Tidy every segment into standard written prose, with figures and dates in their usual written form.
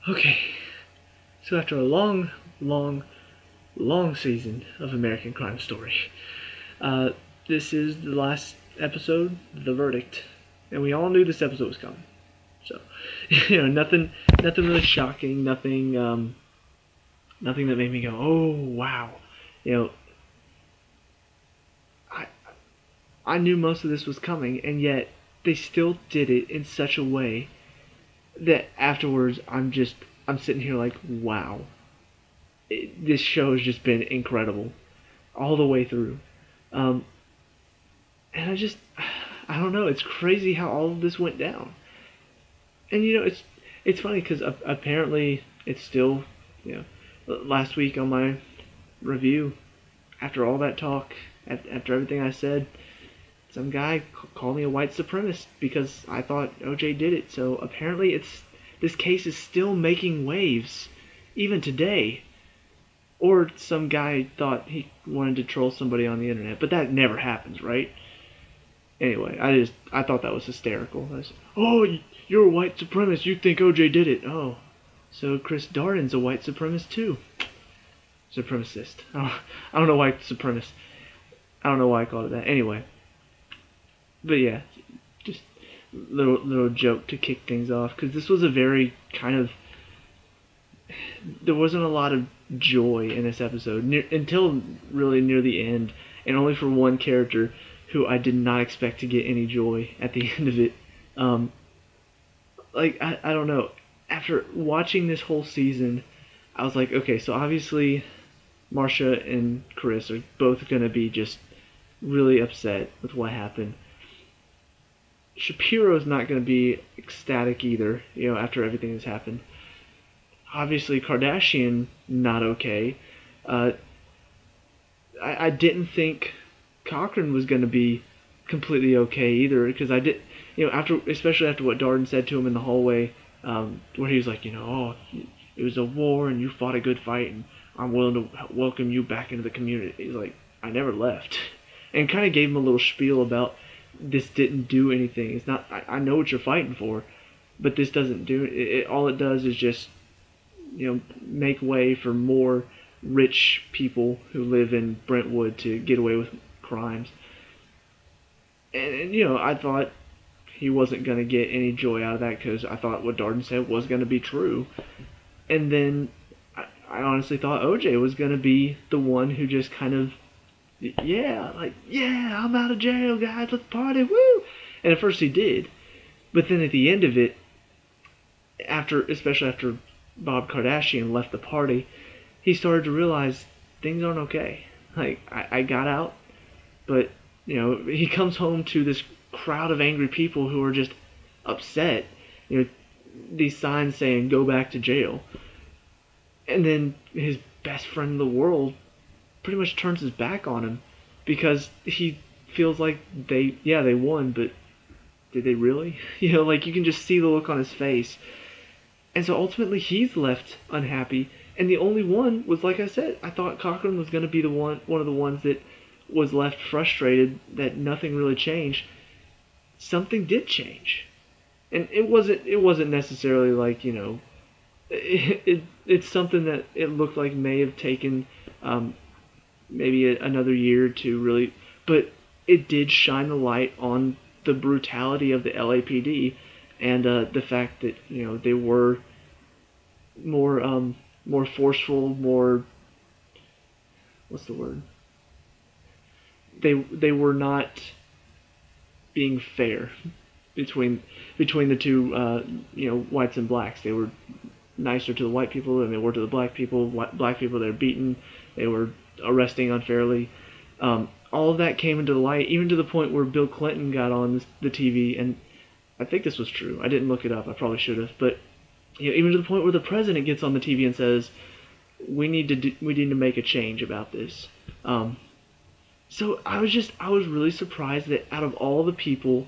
Okay, so after a long, long, long season of American Crime Story, uh, this is the last episode, the verdict, and we all knew this episode was coming. So, nothing really shocking, nothing that made me go, oh wow. You know, I I knew most of this was coming, and yet they still did it in such a way that afterwards I'm sitting here like, wow, this show has just been incredible all the way through. Um, and I don't know. It's crazy how all of this went down. And it's funny because apparently it's still, you last week on my review, after all that talk, after everything I said, some guy called me a white supremacist because I thought OJ did it. So apparently this case is still making waves, even today. Or some guy thought he wanted to troll somebody on the internet, but that never happens, right? Anyway, I thought that was hysterical. Oh, you're a white supremacist. You think OJ did it? Oh, so Chris Darden's a white supremacist too. Supremacist. I don't know why supremacist. I don't know why I called it that. Anyway, but yeah, just little joke to kick things off because this was a very kind of there wasn't a lot of joy in this episode until really near the end, and only for one character who I did not expect to get any joy at the end of it. Um, I don't know. After watching this whole season, I was like, okay, so obviously Marsha and Chris are both gonna be just really upset with what happened. Shapiro's not gonna be ecstatic either, after everything that's happened. Obviously Kardashian not okay. Uh, I didn't think Cochran was going to be completely okay either because I did, especially after what Darden said to him in the hallway, where he was like, oh, it was a war and you fought a good fight and I'm willing to welcome you back into the community. He's like, I never left, and kind of gave him a little spiel about this didn't do anything. It's not. I know what you're fighting for, but this doesn't do it. All it does is just make way for more rich people who live in Brentwood to get away with crimes. And I thought he wasn't going to get any joy out of that because I thought what Darden said was going to be true. And then I honestly thought OJ was going to be the one who just kind of, yeah, I'm out of jail, guys, let's party, woo! And at first he did. But then at the end of it, especially after Bob Kardashian left the party, he started to realize things aren't okay. Like, I got out, but, he comes home to this crowd of angry people who are just upset. These signs saying, go back to jail. And then his best friend in the world pretty much turns his back on him because he feels like they won, but did they really? Like you can just see the look on his face. And so ultimately he's left unhappy. And the only one was, like I said, I thought Cochran was going to be one of the ones that was left frustrated that nothing really changed. Something did change. And it wasn't necessarily like, it's something that it looked like may have taken maybe another year to really, but it did shine the light on the brutality of the LAPD and the fact that they were more forceful, more, what's the word? They were not being fair between the two whites and blacks. They were nicer to the white people than they were to the black people. Black people they were beaten, they were arresting unfairly. All of that came into the light, even to the point where Bill Clinton got on the TV, and I think this was true. I didn't look it up. I probably should have, but even to the point where the president gets on the TV and says, "We need to make a change about this." So I was really surprised that out of all the people,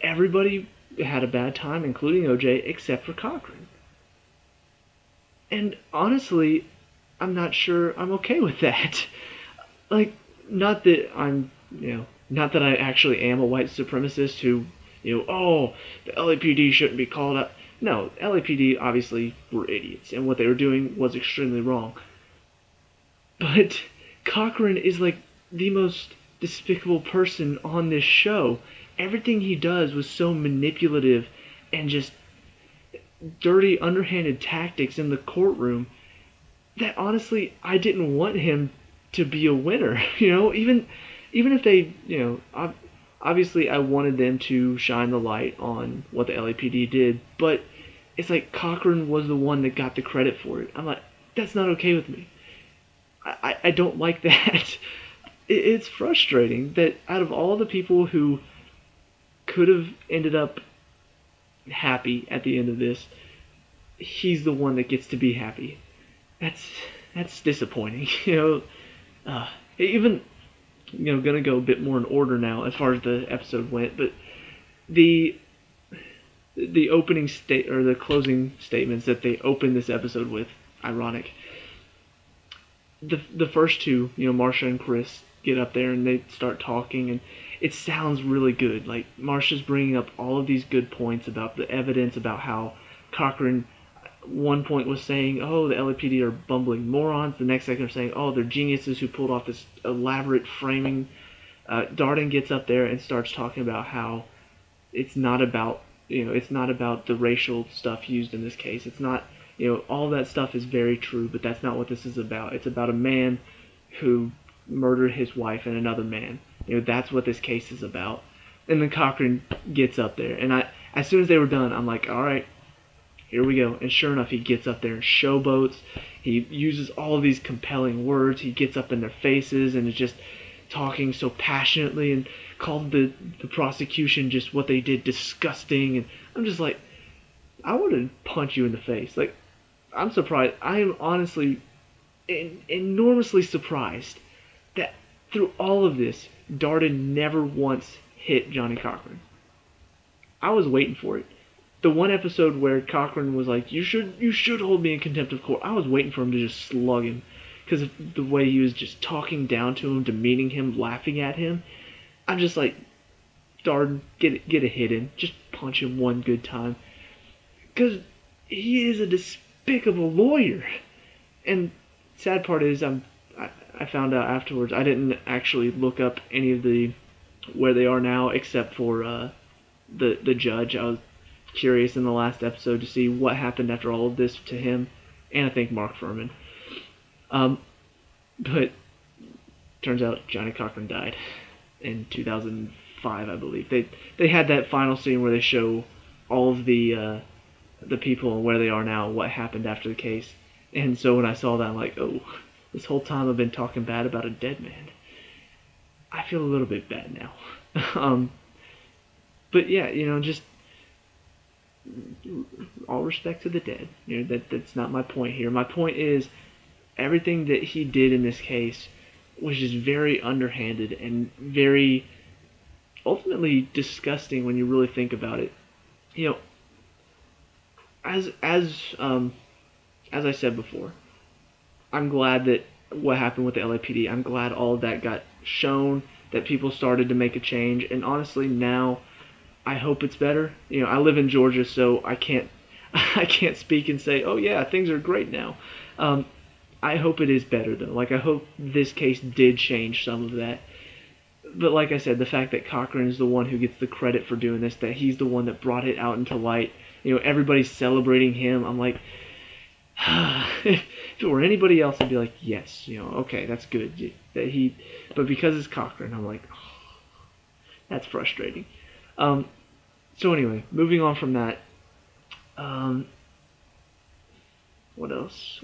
everybody had a bad time, including OJ, except for Cochran. And honestly, I'm not sure I'm okay with that. Like, not that not that I actually am a white supremacist who, the LAPD shouldn't be called out. No, LAPD obviously were idiots, and what they were doing was extremely wrong. But Cochran is like the most despicable person on this show. Everything he does was so manipulative and just dirty, underhanded tactics in the courtroom that honestly I didn't want him to be a winner. Even if they, obviously I wanted them to shine the light on what the LAPD did, but it's like Cochran was the one that got the credit for it. I'm like, that's not okay with me. I don't like that. It's frustrating that out of all the people who could have ended up happy at the end of this, he's the one that gets to be happy. That's disappointing. Even gonna go a bit more in order now as far as the episode went, but the opening state or the closing statements that they opened this episode with, ironic. The first two, Marsha and Chris get up there and they start talking, and it sounds really good. Like Marsha's bringing up all of these good points about the evidence, about how Cochran one point was saying, oh, the LAPD are bumbling morons. The next second they're saying, oh, they're geniuses who pulled off this elaborate framing. Darden gets up there and starts talking about how it's not about the racial stuff used in this case. It's not, all that stuff is very true, but that's not what this is about. It's about a man who murdered his wife and another man. That's what this case is about. And then Cochran gets up there, and as soon as they were done, I'm like, all right, here we go. And sure enough, he gets up there and showboats. He uses all of these compelling words. He gets up in their faces and is just talking so passionately and called the prosecution just what they did disgusting. And I'm just like, I want to punch you in the face. Like, I'm surprised. I am honestly enormously surprised that through all of this, Darden never once hit Johnny Cochran. I was waiting for it. The one episode where Cochran was like, you should hold me in contempt of court, I was waiting for him to just slug him because of the way he was just talking down to him, demeaning him, laughing at him. I'm just like, Darden, get a hit in. Just punch him one good time. Because he is a despicable lawyer. And sad part is, I found out afterwards, I didn't actually look up any of the where they are now except for the judge. I was curious in the last episode to see what happened after all of this to him, and I think Mark Furman. But turns out Johnny Cochran died in 2005, I believe. They had that final scene where they show all of the people and where they are now, what happened after the case. And so when I saw that, I'm like, oh, this whole time I've been talking bad about a dead man. I feel a little bit bad now. But yeah, just all respect to the dead. That's not my point here. My point is everything that he did in this case was just very underhanded and very ultimately disgusting when you really think about it. As I said before, I'm glad that what happened with the LAPD, I'm glad all of that got shown, that people started to make a change, and honestly now I hope it's better. I live in Georgia, so I can't speak and say, oh yeah, things are great now. I hope it is better though. Like, I hope this case did change some of that. But like I said, the fact that Cochran is the one who gets the credit for doing this, that he's the one that brought it out into light, everybody's celebrating him. I'm like, if it were anybody else, I'd be like, yes, okay, that's good. But because it's Cochran, I'm like, oh, that's frustrating. So anyway, moving on from that, what else?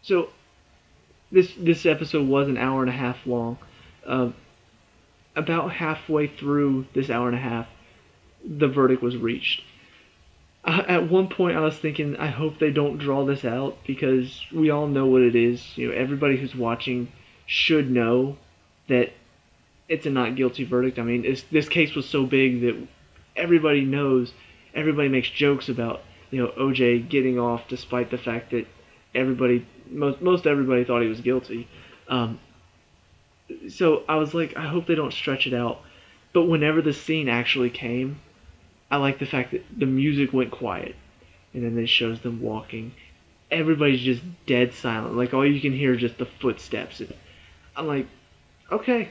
So, this episode was an hour and a half long. About halfway through this hour and a half, the verdict was reached. At one point I was thinking, I hope they don't draw this out, because we all know what it is. Everybody who's watching should know that it's a not guilty verdict. I mean, this case was so big that everybody knows, everybody makes jokes about, OJ getting off despite the fact that most everybody thought he was guilty. So I was like, I hope they don't stretch it out. But whenever the scene actually came, I like the fact that the music went quiet, and then it shows them walking. Everybody's just dead silent. Like all you can hear is just the footsteps. And I'm like, okay,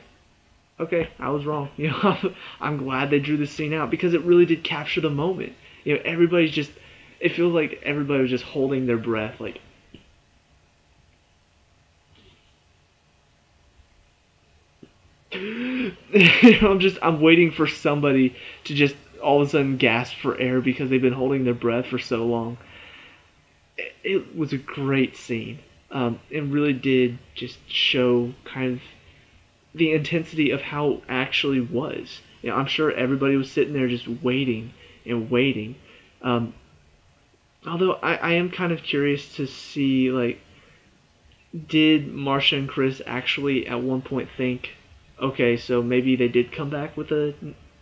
okay, I was wrong. You know, I'm glad they drew this scene out because it really did capture the moment. You know, everybody's just. It feels like everybody was just holding their breath, like. I'm waiting for somebody to just all of a sudden gasp for air because they've been holding their breath for so long. It was a great scene. It really did just show kind of the intensity of how it actually was. You know, I'm sure everybody was sitting there just waiting and waiting. Um, Although I am kind of curious to see, like, did Marsha and Chris actually at one point think, okay, so maybe they did come back with a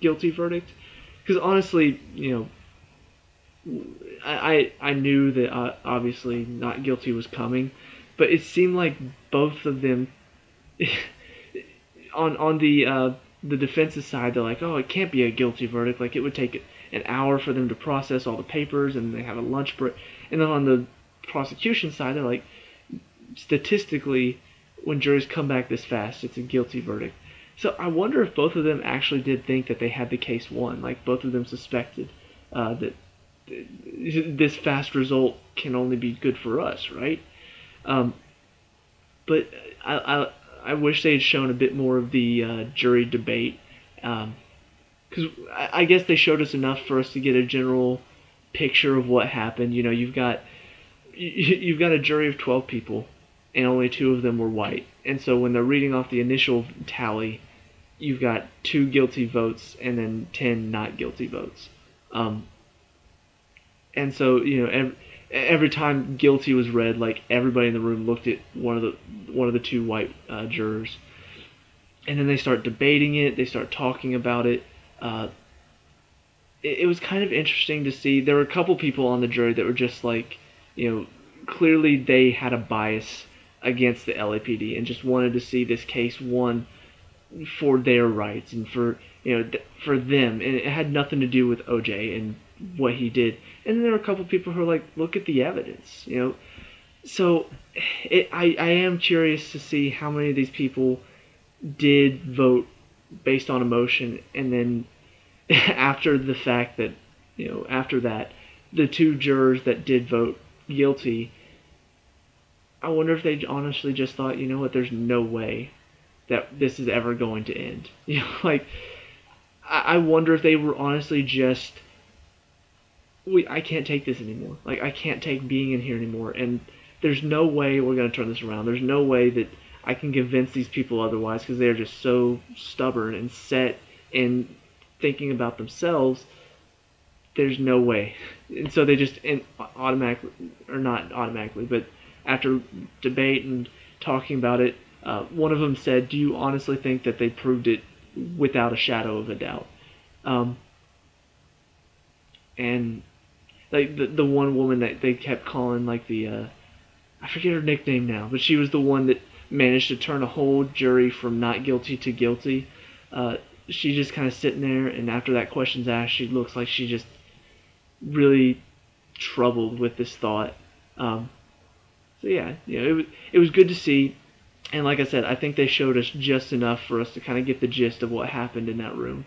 guilty verdict? Because honestly, you know, I knew that obviously not guilty was coming, but it seemed like both of them on the defense's side, they're like, oh, it can't be a guilty verdict. Like it would take an hour for them to process all the papers, and they have a lunch break. And then on the prosecution side, they're like, statistically, when juries come back this fast, it's a guilty verdict. So I wonder if both of them actually did think that they had the case won. Like both of them suspected that this fast result can only be good for us, right? Um, but I wish they had shown a bit more of the jury debate, because I guess they showed us enough for us to get a general picture of what happened. You know, you've got a jury of 12 people, and only two of them were white, and so when they're reading off the initial tally, you've got 2 guilty votes and then 10 not guilty votes. And so every time guilty was read, like everybody in the room looked at one of the 2 white jurors, and then they start debating it. They start talking about it. Uh, it was kind of interesting to see. There were a couple people on the jury that were just like, clearly they had a bias against the LAPD and just wanted to see this case won for their rights and for for them, and it had nothing to do with OJ and what he did. And then there were a couple people who were like, look at the evidence, So I am curious to see how many of these people did vote based on emotion, and then after the fact that after that, the 2 jurors that did vote guilty, I wonder if they honestly just thought, you know what, there's no way that this is ever going to end. Like I wonder if they were honestly just, I can't take this anymore. Like I can't take being in here anymore, and there's no way we're going to turn this around. There's no way that I can convince these people otherwise because they're just so stubborn and set in thinking about themselves. There's no way. And so they just automatically, or not automatically, but after debate and talking about it, one of them said, do you honestly think that they proved it without a shadow of a doubt? And like the one woman that they kept calling like the I forget her nickname now, but she was the one that managed to turn a whole jury from not guilty to guilty. She just kind of sitting there, and after that question's asked, she looks like she just really troubled with this thought. So yeah, it was good to see, and like I said, I think they showed us just enough for us to kind of get the gist of what happened in that room.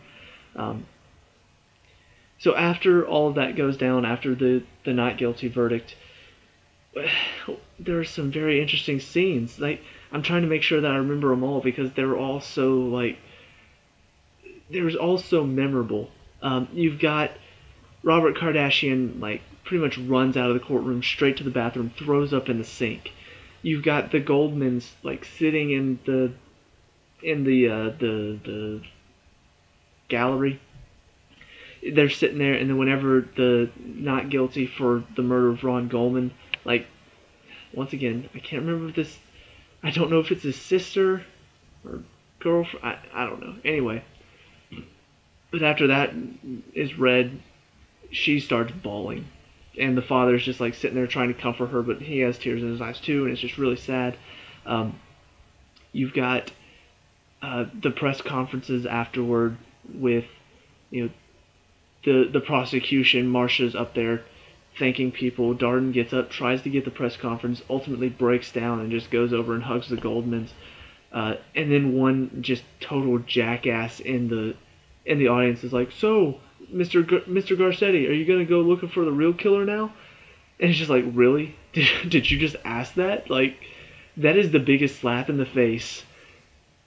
So after all of that goes down, after the not guilty verdict, there are some very interesting scenes. Like I'm trying to make sure that I remember them all because they were all so memorable. You've got Robert Kardashian like pretty much runs out of the courtroom straight to the bathroom, throws up in the sink. You've got the Goldmans like sitting in the gallery. They're sitting there, and then whenever the not guilty for the murder of Ron Goldman, like once again, I can't remember if this. I don't know if it's his sister or girlfriend. I don't know. Anyway, but after that is read, she starts bawling, and the father's just like sitting there trying to comfort her, but he has tears in his eyes too, and it's just really sad. You've got the press conferences afterward with, the prosecution, Marsha's up there thanking people. Darden gets up, tries to get the press conference, ultimately breaks down and just goes over and hugs the Goldmans. And then one just total jackass in the audience is like, "So, Mr. Garcetti, are you gonna go looking for the real killer now?" And it's just like, really? Did you just ask that? Like, that is the biggest slap in the face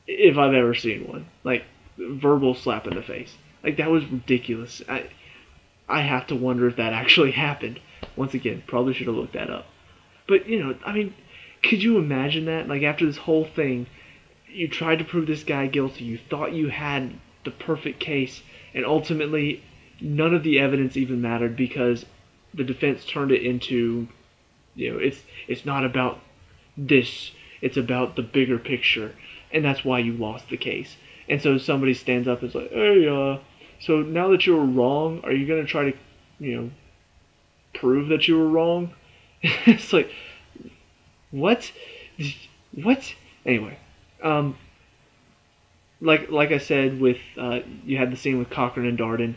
if I've ever seen one. Like, verbal slap in the face. Like, that was ridiculous. I have to wonder if that actually happened. Once again, probably should have looked that up. But, I mean, could you imagine that? Like, after this whole thing, you tried to prove this guy guilty, you thought you had the perfect case, and ultimately, none of the evidence even mattered because the defense turned it into, it's not about this, it's about the bigger picture, and that's why you lost the case. And so somebody stands up and is like, "Hey, so now that you were wrong, are you gonna try to, prove that you were wrong?" It's like, what? What? Anyway, like I said, with you had the scene with Cochran and Darden.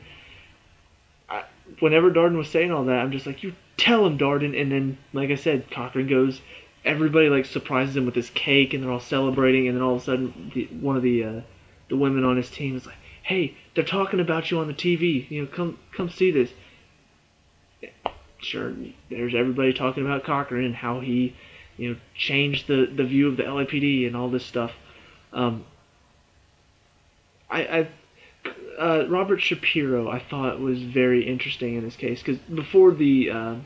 Whenever Darden was saying all that, I'm just like, you tell him, Darden. And then, like I said, Cochran goes. Everybody like surprises him with this cake, and they're all celebrating. And then all of a sudden, one of the women on his team is like, "Hey, they're talking about you on the TV. Come see this." Sure, there's everybody talking about Cochran and how he, changed the view of the LAPD and all this stuff. I Robert Shapiro I thought was very interesting in this case because before the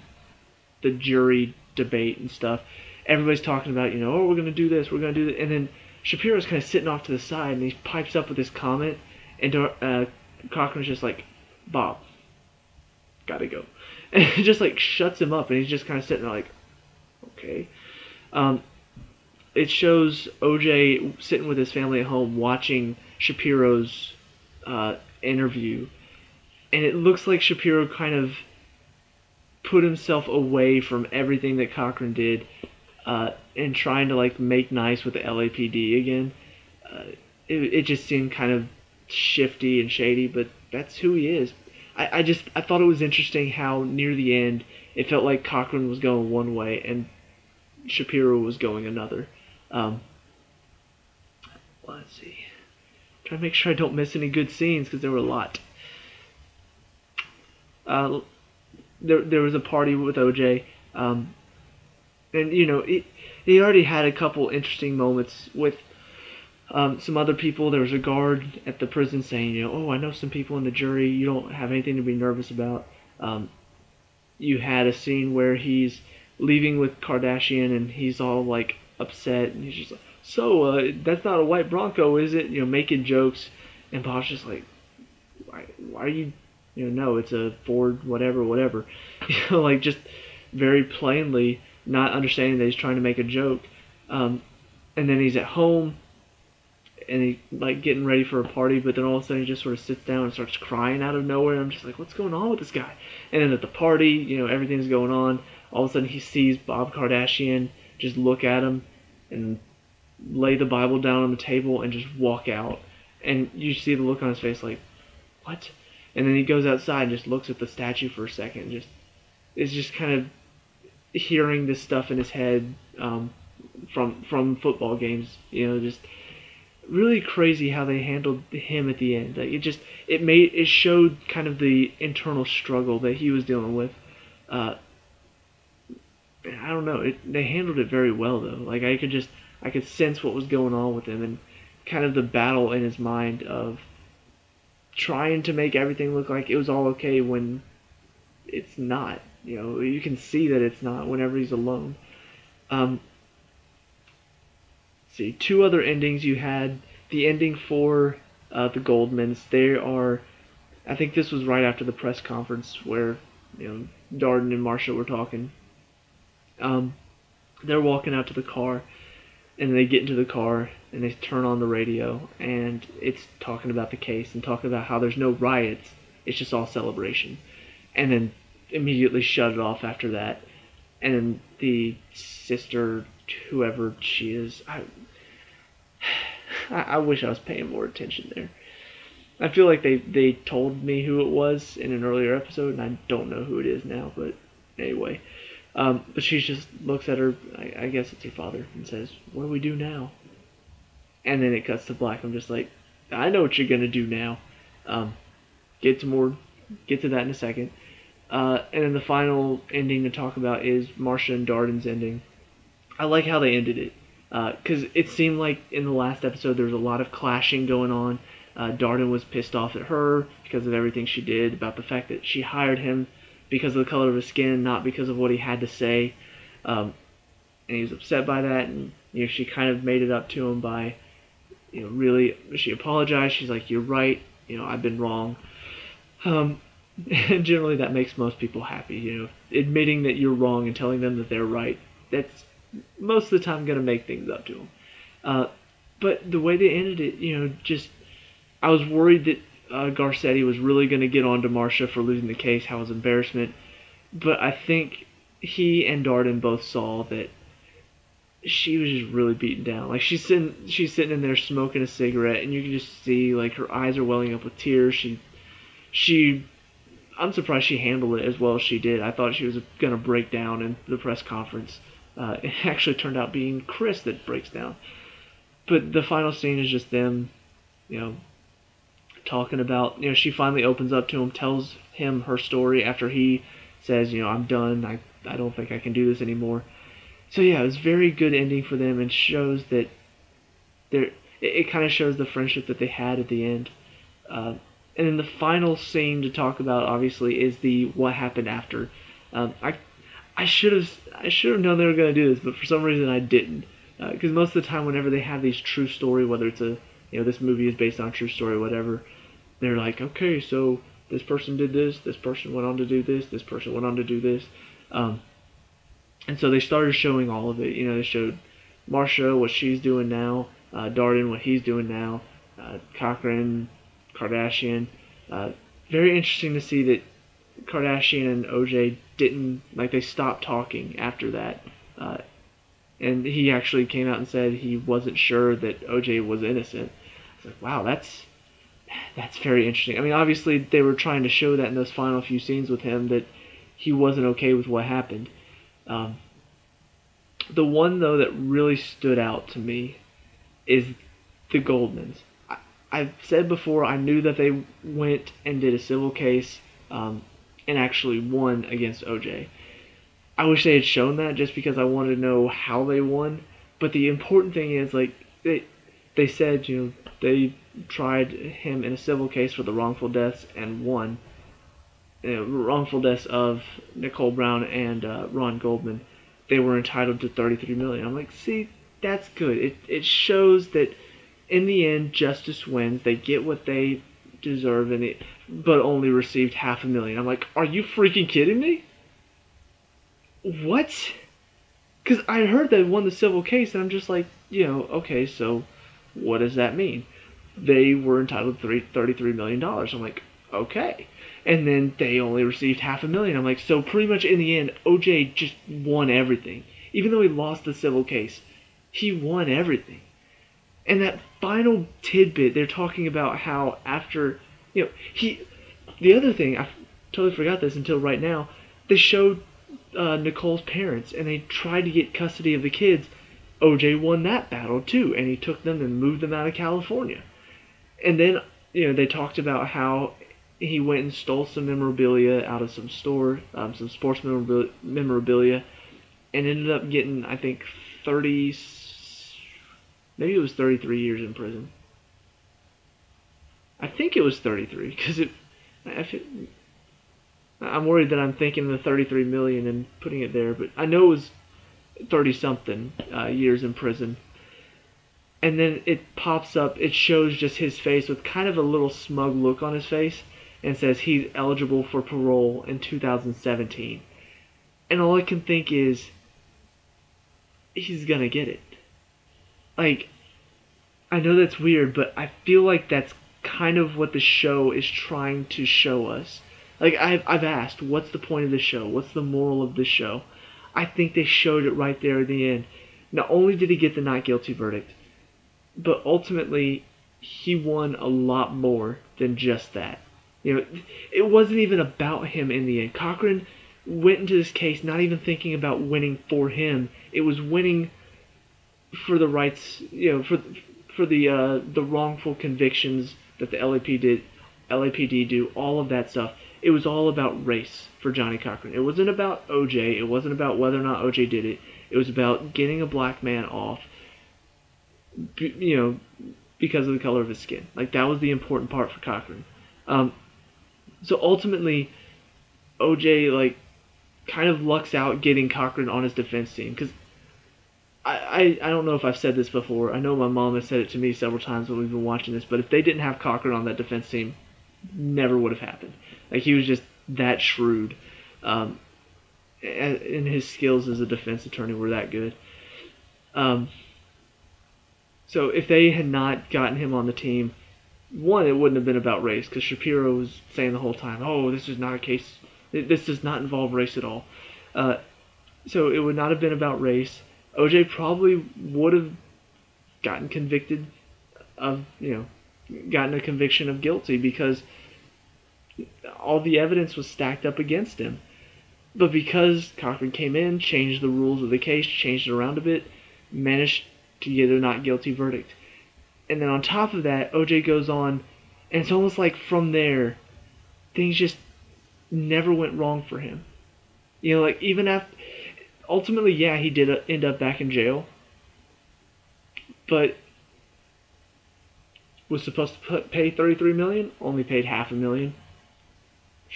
jury debate and stuff, everybody's talking about oh, we're gonna do this, we're gonna do that, and then Shapiro's kind of sitting off to the side and he pipes up with this comment, and Cochran's just like, "Bob, gotta go," and it just like shuts him up, and he's just kind of sitting there like, okay. It shows OJ sitting with his family at home watching Shapiro's interview, and it looks like Shapiro kind of put himself away from everything that Cochran did, and trying to like make nice with the LAPD again. It just seemed kind of shifty and shady, but that's who he is. I thought it was interesting how near the end it felt like Cochran was going one way and Shapiro was going another. Let's see. Try to make sure I don't miss any good scenes because there were a lot. There was a party with OJ, and he already had a couple interesting moments with some other people. There was a guard at the prison saying, "Oh, I know some people in the jury. You don't have anything to be nervous about." You had a scene where he's leaving with Kardashian and he's all like upset and he's just like, "So, that's not a white Bronco, is it?" Making jokes, and Bob's just like, "Why are you, no, it's a Ford, whatever," like just very plainly not understanding that he's trying to make a joke. And then he's at home and he like getting ready for a party, but then all of a sudden he just sort of sits down and starts crying out of nowhere. I'm just like, what's going on with this guy? And then at the party, everything's going on. All of a sudden he sees Bob Kardashian just look at him and lay the Bible down on the table and just walk out. And you see the look on his face like, what? And then he goes outside and just looks at the statue for a second. It's just kind of hearing this stuff in his head from football games. Just really crazy how they handled him at the end. Like it showed kind of the internal struggle that he was dealing with. I don't know. They handled it very well though. Like I could sense what was going on with him and kind of the battle in his mind of trying to make everything look like it was all okay when it's not. You can see that it's not whenever he's alone. See, two other endings you had. The ending for the Goldmans. They are, I think this was right after the press conference where Darden and Marsha were talking. They're walking out to the car, and they get into the car and they turn on the radio, and it's talking about the case and talking about how there's no riots. It's just all celebration, and then immediately shut it off after that. And then the sister, whoever she is, I wish I was paying more attention there. I feel like they told me who it was in an earlier episode, and I don't know who it is now. But anyway, but she just looks at her, I guess it's her father, and says, "What do we do now?" And then it cuts to black. I'm just like, I know what you're gonna do now. Um, get to more, get to that in a second. And then the final ending to talk about is Marcia and Darden's ending. I like how they ended it, because it seemed like in the last episode there was a lot of clashing going on. Darden was pissed off at her because of everything she did, about the fact that she hired him because of the color of his skin, not because of what he had to say. And he was upset by that, and she kind of made it up to him by, really, she apologized. She's like, "You're right. I've been wrong." And generally that makes most people happy. Admitting that you're wrong and telling them that they're right. That's most of the time going to make things up to them. But the way they ended it, just I was worried that Garcetti was really going to get on to Marcia for losing the case, how it was embarrassment. But I think he and Darden both saw that she was just really beaten down. Like she's sitting in there smoking a cigarette, and you can just see like her eyes are welling up with tears. She I'm surprised she handled it as well as she did. I thought she was gonna break down in the press conference. It actually turned out being Chris that breaks down. But the final scene is just them, talking about. She finally opens up to him, tells him her story after he says, "I'm done. I don't think I can do this anymore." So yeah, it was a very good ending for them, and shows that it kind of shows the friendship that they had at the end. And then the final scene to talk about, obviously, is the what happened after. I should have known they were going to do this, but for some reason I didn't. Because most of the time, whenever they have these true story, whether it's this movie is based on a true story, whatever, they're like, okay, so this person did this person went on to do this person went on to do this. And so they started showing all of it. They showed Marcia, what she's doing now, Darden, what he's doing now, Cochran, Kardashian. Very interesting to see that Kardashian and OJ didn't, they stopped talking after that. And he actually came out and said he wasn't sure that OJ was innocent. I was like, wow, that's very interesting. I mean, obviously they were trying to show that in those final few scenes with him, that he wasn't okay with what happened. The one, though, that really stood out to me is the Goldmans. I've said before, I knew that they went and did a civil case and actually won against OJ. I wish they had shown that, just because I wanted to know how they won. But the important thing is, they said, they tried him in a civil case for the wrongful deaths and won. Wrongful deaths of Nicole Brown and Ron Goldman. They were entitled to $33 million. I'm like, see, that's good. It shows that in the end, justice wins. They get what they deserve, but only received $500,000. I'm like, are you freaking kidding me? What? Because I heard they won the civil case, and I'm just like, okay, so what does that mean? They were entitled to $33 million. I'm like, okay. And then they only received $500,000. I'm like, so pretty much in the end, OJ just won everything. Even though he lost the civil case, he won everything. And that final tidbit, they're talking about how after, the other thing, I totally forgot this until right now, they showed Nicole's parents, and they tried to get custody of the kids. OJ won that battle too, and he took them and moved them out of California. And then, they talked about how he went and stole some memorabilia out of some store, some sports memorabilia, and ended up getting, I think, maybe it was 33 years in prison. I think it was 33, because I'm worried that I'm thinking the 33 million and putting it there, but I know it was 30-something years in prison. And then it pops up, it shows just his face with kind of a little smug look on his face, and says he's eligible for parole in 2017. And all I can think is, he's gonna get it. I know that's weird, but I feel like that's kind of what the show is trying to show us. I've asked, what's the point of the show? What's the moral of the show? I think they showed it right there at the end. Not only did he get the not guilty verdict, but ultimately he won a lot more than just that. You know, it wasn't even about him in the end. Cochran went into this case not even thinking about winning for him. It was winning for the rights, for the wrongful convictions that the LAPD do, all of that stuff. It was all about race for Johnny Cochran. It wasn't about OJ. It wasn't about whether or not OJ did it. It was about getting a black man off, because of the color of his skin. Like, that was the important part for Cochran. So ultimately, OJ, like, kind of lucks out getting Cochran on his defense team. Because I don't know if I've said this before. I know my mom has said it to me several times when we've been watching this. But if they didn't have Cochran on that defense team, never would have happened. Like, he was just that shrewd. And his skills as a defense attorney were that good. So if they had not gotten him on the team, one, it wouldn't have been about race, because Shapiro was saying the whole time, oh, this is not a case, this does not involve race at all. So it would not have been about race. OJ probably would have gotten convicted of, gotten a conviction of guilty, because all the evidence was stacked up against him. But because Cochran came in, changed the rules of the case, changed it around a bit, managed to get a not guilty verdict. And then on top of that, OJ goes on, and it's almost like from there, things just never went wrong for him. Like, even after, ultimately, yeah, he did end up back in jail, but was supposed to pay $33 million, only paid $500,000.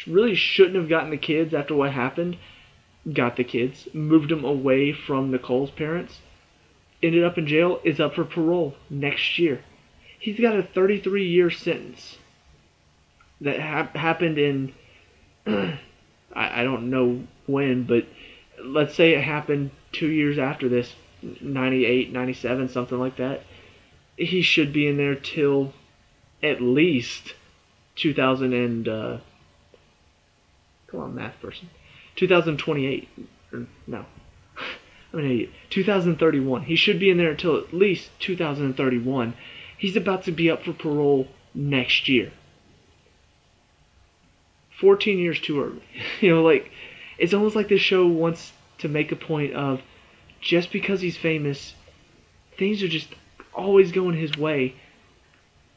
Really shouldn't have gotten the kids after what happened. Got the kids, moved them away from Nicole's parents, ended up in jail, is up for parole next year. He's got a 33-year sentence that happened in, I don't know when, but let's say it happened 2 years after this, 98, 97, something like that. He should be in there till at least 2000 and, come on, math person, 2028, or no, I'm an idiot, 2031. He should be in there until at least 2031. He's about to be up for parole next year. 14 years too early. It's almost like this show wants to make a point of, just because he's famous, things are just always going his way.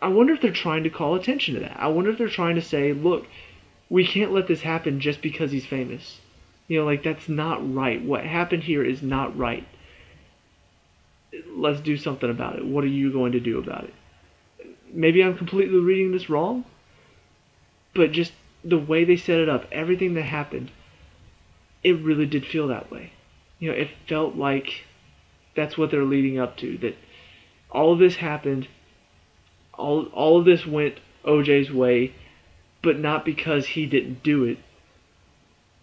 I wonder if they're trying to call attention to that. I wonder if they're trying to say, look, we can't let this happen just because he's famous. That's not right. What happened here is not right. Let's do something about it. What are you going to do about it? Maybe I'm completely reading this wrong, but just the way they set it up, everything that happened, it really did feel that way. It felt like that's what they're leading up to, that all of this happened, all of this went OJ's way, but not because he didn't do it.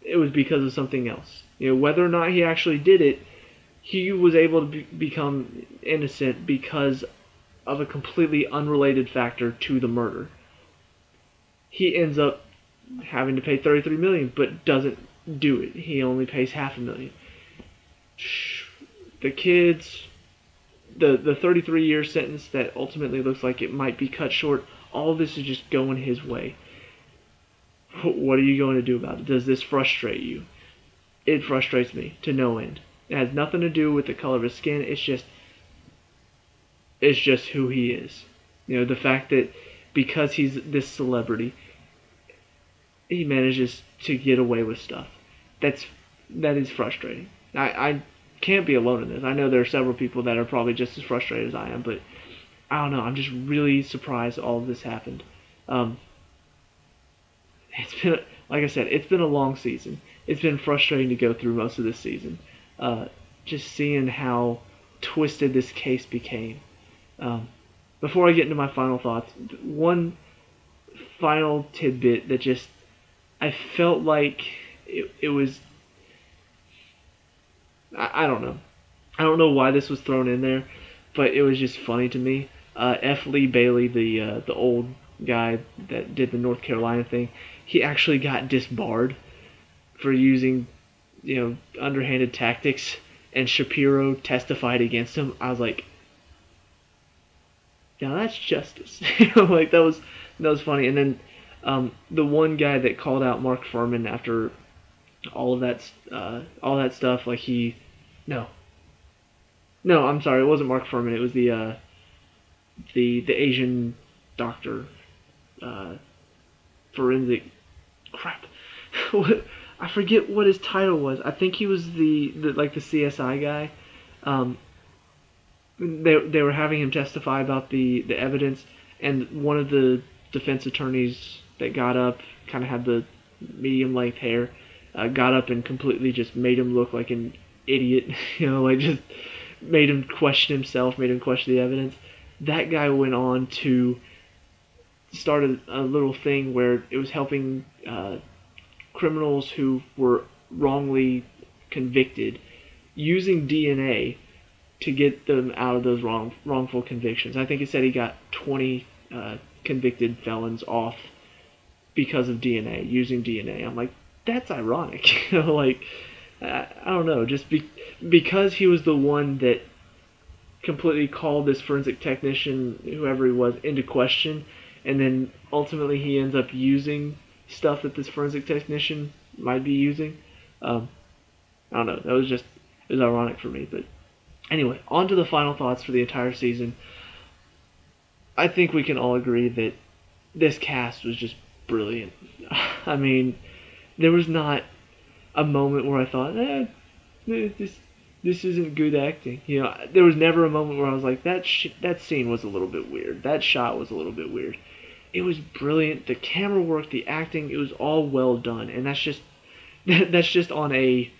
It was because of something else. Whether or not he actually did it, he was able to become innocent because of a completely unrelated factor to the murder. He ends up having to pay $33 million, but doesn't do it. He only pays $500,000. The kids, the 33-year sentence that ultimately looks like it might be cut short, all of this is just going his way. What are you going to do about it? Does this frustrate you? It frustrates me to no end. It has nothing to do with the color of his skin. It's just who he is. The fact that because he's this celebrity, he manages to get away with stuff. That is frustrating. I can't be alone in this. I know there are several people that are probably just as frustrated as I am, but I don't know. I'm just really surprised all of this happened. It's been, like I said, it's been a long season. It's been frustrating to go through most of this season. Just seeing how twisted this case became. Before I get into my final thoughts, one final tidbit that just, I felt like it was, I don't know. I don't know why this was thrown in there, but it was just funny to me. F. Lee Bailey, the old guy that did the North Carolina thing, he actually got disbarred for using, underhanded tactics, and Shapiro testified against him. I was like, now that's justice. That That was funny. And then the one guy that called out Mark Furman after all that stuff, like he, no, no, I'm sorry, it wasn't Mark Furman. It was the Asian doctor, uh, forensic crap. I forget what his title was. I think he was the like the CSI guy. Um, they were having him testify about the evidence, and one of the defense attorneys that got up kind of had the medium length hair, got up and completely just made him look like an idiot. You know, like just made him question himself, made him question the evidence. That guy went on to start a little thing where it was helping criminals who were wrongly convicted using DNA to get them out of those wrongful convictions. I think he said he got 20 convicted felons off because of DNA, using DNA. I'm like, that's ironic. You know, like, I don't know, just because he was the one that completely called this forensic technician, whoever he was, into question, and then ultimately he ends up using stuff that this forensic technician might be using. I don't know. That was just, it was ironic for me. But anyway, on to the final thoughts for the entire season. I think we can all agree that this cast was just brilliant. I mean, there was not a moment where I thought, this isn't good acting. You know, there was never a moment where I was like, that scene was a little bit weird. That shot was a little bit weird. It was brilliant. The camera work, the acting, it was all well done, and that's just on a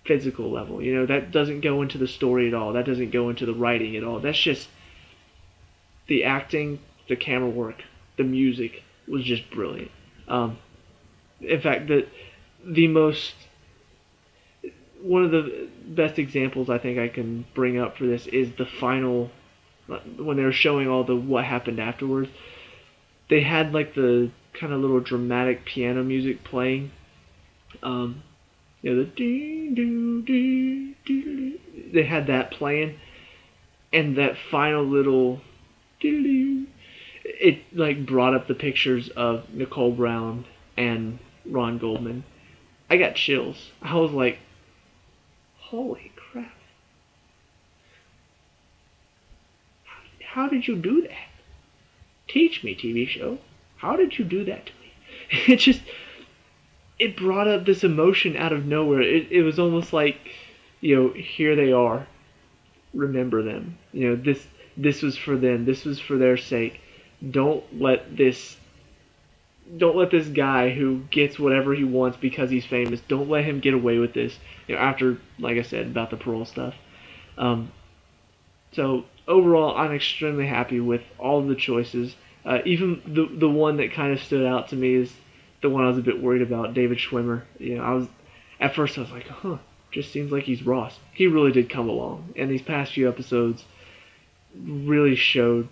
physical level. You know, that doesn't go into the story at all. That doesn't go into the writing at all. That's just the acting, the camera work, the music was just brilliant. In fact, the most one of the best examples I think I can bring up for this is the final, when they were showing all the what happened afterwards. They had like the kind of little dramatic piano music playing. You know, the dee doo dee dee. They had that playing, and that final little dee dee. It like brought up the pictures of Nicole Brown and Ron Goldman. I got chills. I was like, holy crap. How did you do that? Teach me, TV show. How did you do that to me? It brought up this emotion out of nowhere. It was almost like, you know, here they are. Remember them. You know, this was for them. This was for their sake. Don't let this guy who gets whatever he wants because he's famous, don't let him get away with this. You know, after, like I said, about the parole stuff. So overall, I'm extremely happy with all of the choices. Even the one that kind of stood out to me is the one I was a bit worried about, David Schwimmer. You know, at first I was like, just seems like he's Ross. He really did come along, and these past few episodes really showed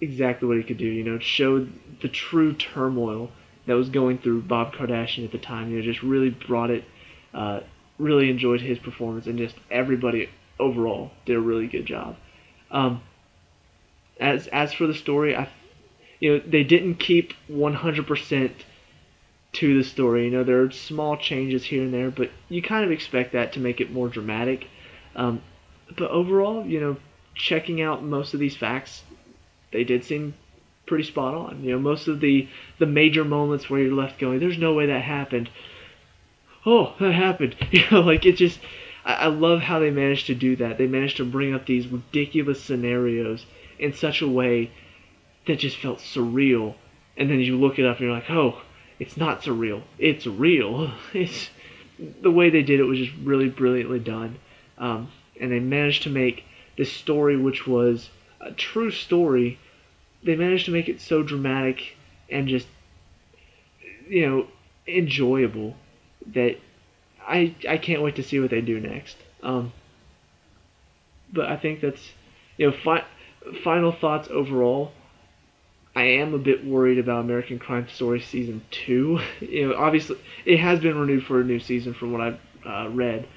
exactly what he could do. You know, it showed the true turmoil that was going through Bob Kardashian at the time. You know, just really brought it. Really enjoyed his performance, and just everybody overall did a really good job. As for the story, they didn't keep 100% to the story. You know, there are small changes here and there, but you kind of expect that to make it more dramatic. But overall, you know, checking out most of these facts, they did seem pretty spot on. You know, most of the major moments where you're left going, there's no way that happened. Oh, that happened. You know, like it just, I love how they managed to do that. They managed to bring up these ridiculous scenarios in such a way that just felt surreal. And then you look it up and you're like, oh, it's not surreal. It's real. It's the way they did it was just really brilliantly done. And they managed to make this story, which was a true story, they managed to make it so dramatic and just, you know, enjoyable that I can't wait to see what they do next. But I think that's, you know, final thoughts overall. I am a bit worried about American Crime Story Season 2. You know, obviously, it has been renewed for a new season from what I've read.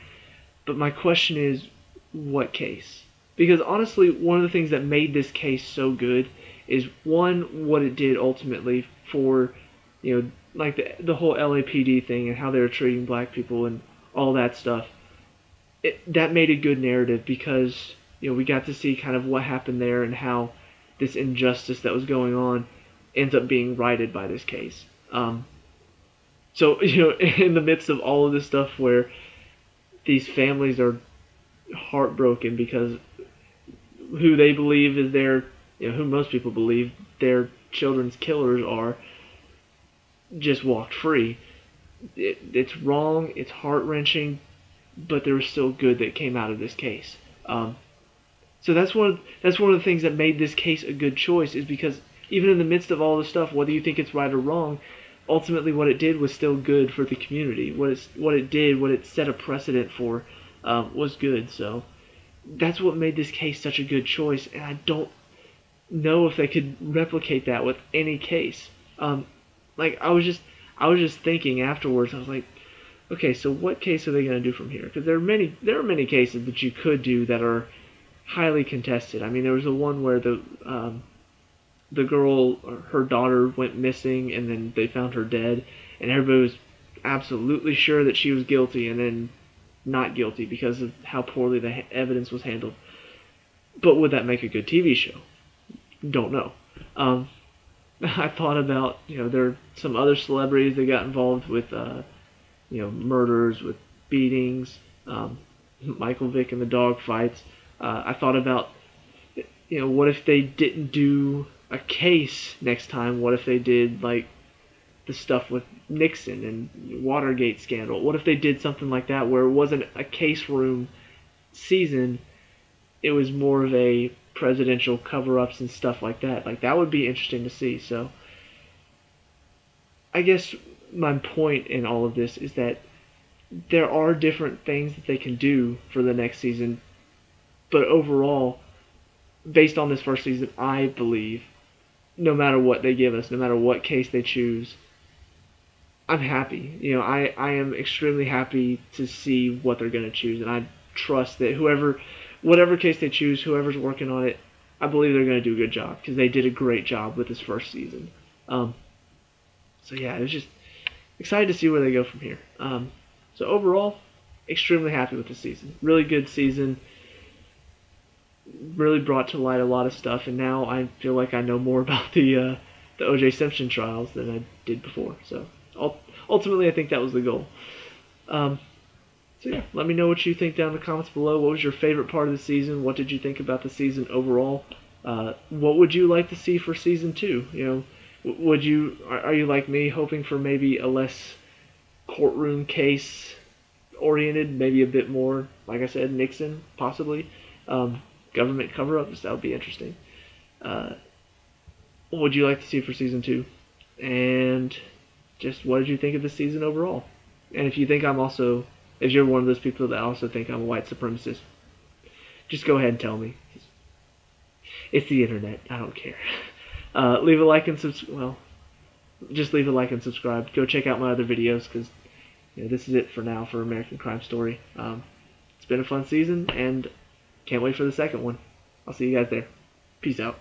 But my question is, what case? Because honestly, one of the things that made this case so good is one, what it did ultimately for, like the whole LAPD thing and how they were treating black people and all that stuff. That made a good narrative because we got to see kind of what happened there and how this injustice that was going on ends up being righted by this case. So in the midst of all of this stuff where these families are heartbroken because who they believe is their, who most people believe their children's killers are, just walked free. It's wrong, it's heart-wrenching, but there was still good that came out of this case. So that's one of the things that made this case a good choice, is because even in the midst of all this stuff, whether you think it's right or wrong, ultimately what it did was still good for the community. What it set a precedent for, was good. So that's what made this case such a good choice, and I don't know if they could replicate that with any case. Like I was just thinking afterwards. I was like, okay, so what case are they going to do from here? Because there are many cases that you could do that are highly contested. I mean, there was the one where the girl, her daughter, went missing, and then they found her dead, and everybody was absolutely sure that she was guilty, and then not guilty because of how poorly the evidence was handled. But would that make a good TV show? Don't know. I thought about, there are some other celebrities that got involved with, murders, with beatings, Michael Vick and the dog fights. I thought about, what if they didn't do a case next time? What if they did, like, the stuff with Nixon and Watergate scandal? What if they did something like that where it wasn't a case room season, it was more of a presidential cover-ups and stuff like that? Like, that would be interesting to see. So I guess my point in all of this is that there are different things that they can do for the next season, but overall, based on this first season, I believe no matter what they give us, no matter what case they choose, I'm happy. I am extremely happy to see what they're going to choose, and I trust that whatever case they choose, whoever's working on it, I believe they're going to do a good job, because they did a great job with this first season. So yeah, it was just excited to see where they go from here. So overall, extremely happy with the season. Really good season. Really brought to light a lot of stuff, and now I feel like I know more about the O.J. Simpson trials than I did before. So ultimately, I think that was the goal. So yeah, let me know what you think down in the comments below. What was your favorite part of the season? What did you think about the season overall? What would you like to see for season 2? Are you like me, hoping for maybe a less courtroom case oriented, maybe a bit more, like I said, Nixon possibly, government cover-ups? That would be interesting. What would you like to see for season 2? And just what did you think of the season overall? And if you're one of those people that also think I'm a white supremacist, just go ahead and tell me. It's the internet. I don't care. Leave a like and just leave a like and subscribe. Go check out my other videos, because this is it for now for American Crime Story. It's been a fun season, and can't wait for the second one. I'll see you guys there. Peace out.